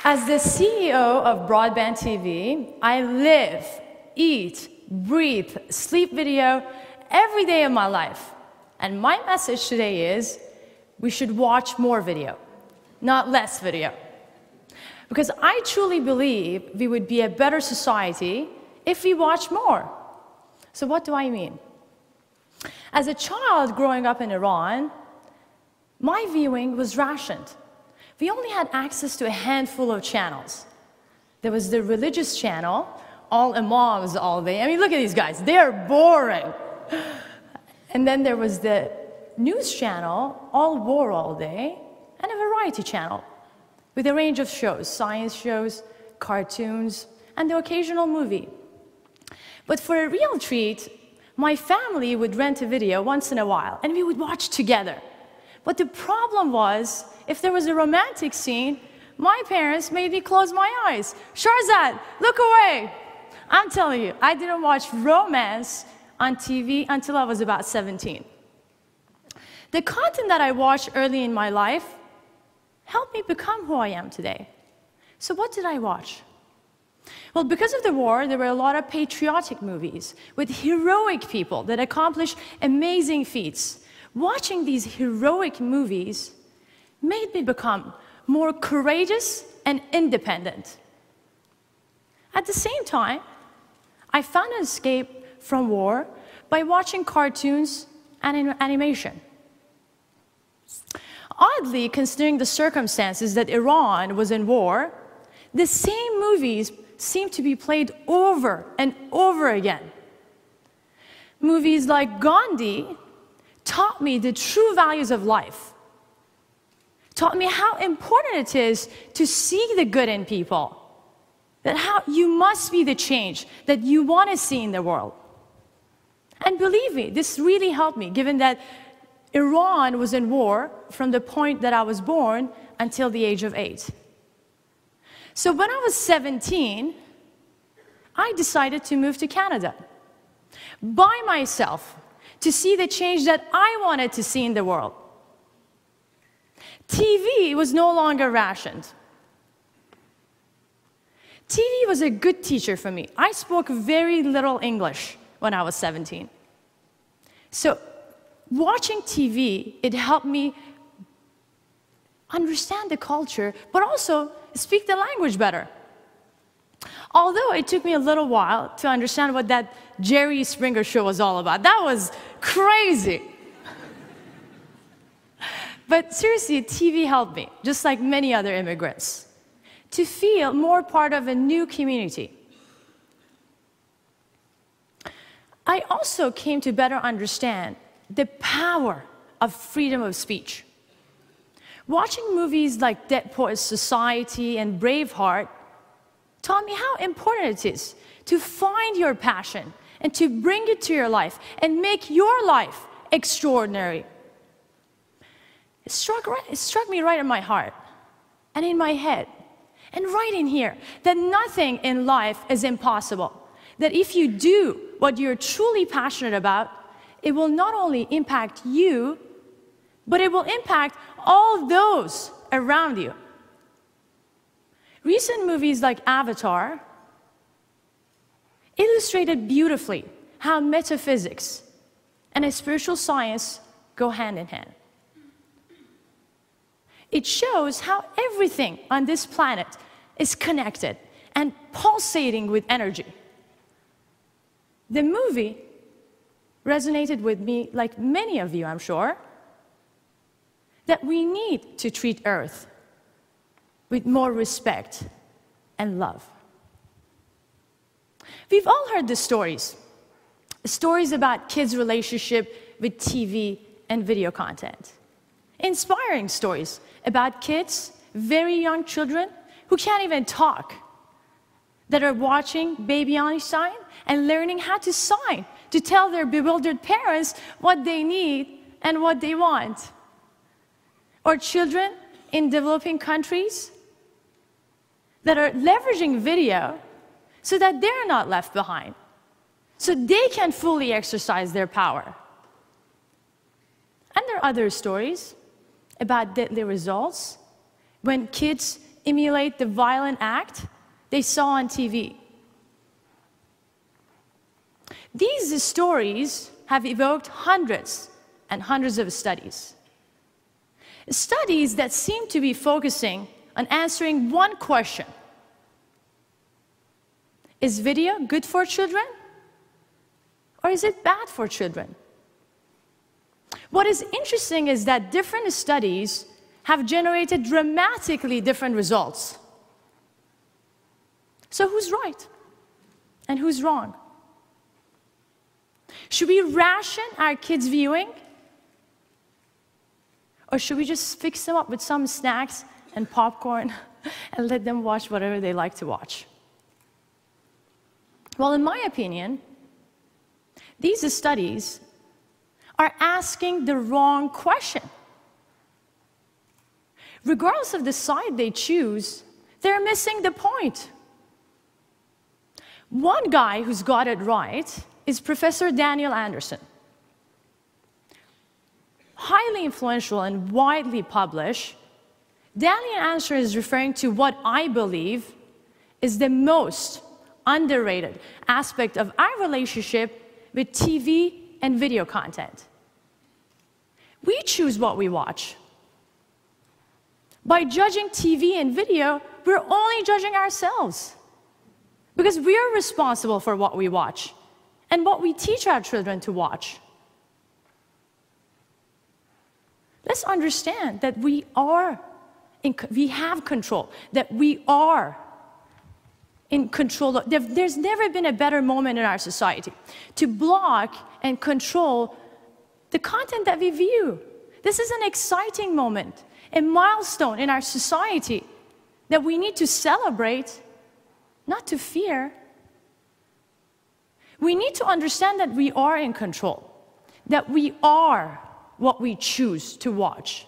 As the CEO of Broadband TV, I live, eat, breathe, sleep video every day of my life. And my message today is, we should watch more video, not less video. Because I truly believe we would be a better society if we watch more. So what do I mean? As a child growing up in Iran, my viewing was rationed. We only had access to a handful of channels. There was the religious channel, all imams all day. I mean, look at these guys, they're boring. And then there was the news channel, all war all day, and a variety channel with a range of shows, science shows, cartoons, and the occasional movie. But for a real treat, my family would rent a video once in a while, and we would watch together. But the problem was, if there was a romantic scene, my parents made me close my eyes. Sharzad, look away. I'm telling you, I didn't watch romance on TV until I was about 17. The content that I watched early in my life helped me become who I am today. So what did I watch? Well, because of the war, there were a lot of patriotic movies with heroic people that accomplished amazing feats. Watching these heroic movies made me become more courageous and independent. At the same time, I found an escape from war by watching cartoons and animation. Oddly, considering the circumstances that Iran was in war, the same movies seemed to be played over and over again. Movies like Gandhi taught me the true values of life, taught me how important it is to see the good in people, that how you must be the change that you want to see in the world. And believe me, this really helped me, given that Iran was in war from the point that I was born until the age of 8. So when I was 17, I decided to move to Canada by myself to see the change that I wanted to see in the world. TV was no longer rationed. TV was a good teacher for me. I spoke very little English when I was 17. So watching TV, it helped me understand the culture, but also speak the language better. Although it took me a little while to understand what that Jerry Springer show was all about. That was crazy. But seriously, TV helped me, just like many other immigrants, to feel more part of a new community. I also came to better understand the power of freedom of speech. Watching movies like Dead Poets Society and Braveheart taught me how important it is to find your passion and to bring it to your life and make your life extraordinary. It struck me right in my heart and in my head and right in here that nothing in life is impossible. That if you do what you're truly passionate about, it will not only impact you, but it will impact all those around you. Recent movies like Avatar illustrated beautifully how metaphysics and a spiritual science go hand in hand. It shows how everything on this planet is connected and pulsating with energy. The movie resonated with me, like many of you, I'm sure, that we need to treat Earth with more respect and love. We've all heard the stories about kids' relationship with TV and video content. Inspiring stories about kids, very young children, who can't even talk, that are watching Baby Einstein and learning how to sign, to tell their bewildered parents what they need and what they want. Or children in developing countries that are leveraging video so that they're not left behind, so they can fully exercise their power. And there are other stories about deadly results when kids emulate the violent act they saw on TV. These stories have evoked hundreds and hundreds of studies. Studies that seem to be focusing on answering one question. Is video good for children? Or is it bad for children? What is interesting is that different studies have generated dramatically different results. So who's right and who's wrong? Should we ration our kids' viewing? Or should we just fix them up with some snacks and popcorn and let them watch whatever they like to watch? Well, in my opinion, these studies are asking the wrong question. Regardless of the side they choose, they're missing the point. One guy who's got it right is Professor Daniel Anderson. Highly influential and widely published, Daniel Anderson is referring to what I believe is the most underrated aspect of our relationship with TV and video content. We choose what we watch. By judging TV and video, we're only judging ourselves, because we are responsible for what we watch and what we teach our children to watch. Let's understand that we have control, that we are in control. There's never been a better moment in our society to block and control the content that we view. This is an exciting moment, a milestone in our society that we need to celebrate, not to fear. We need to understand that we are in control, that we are what we choose to watch.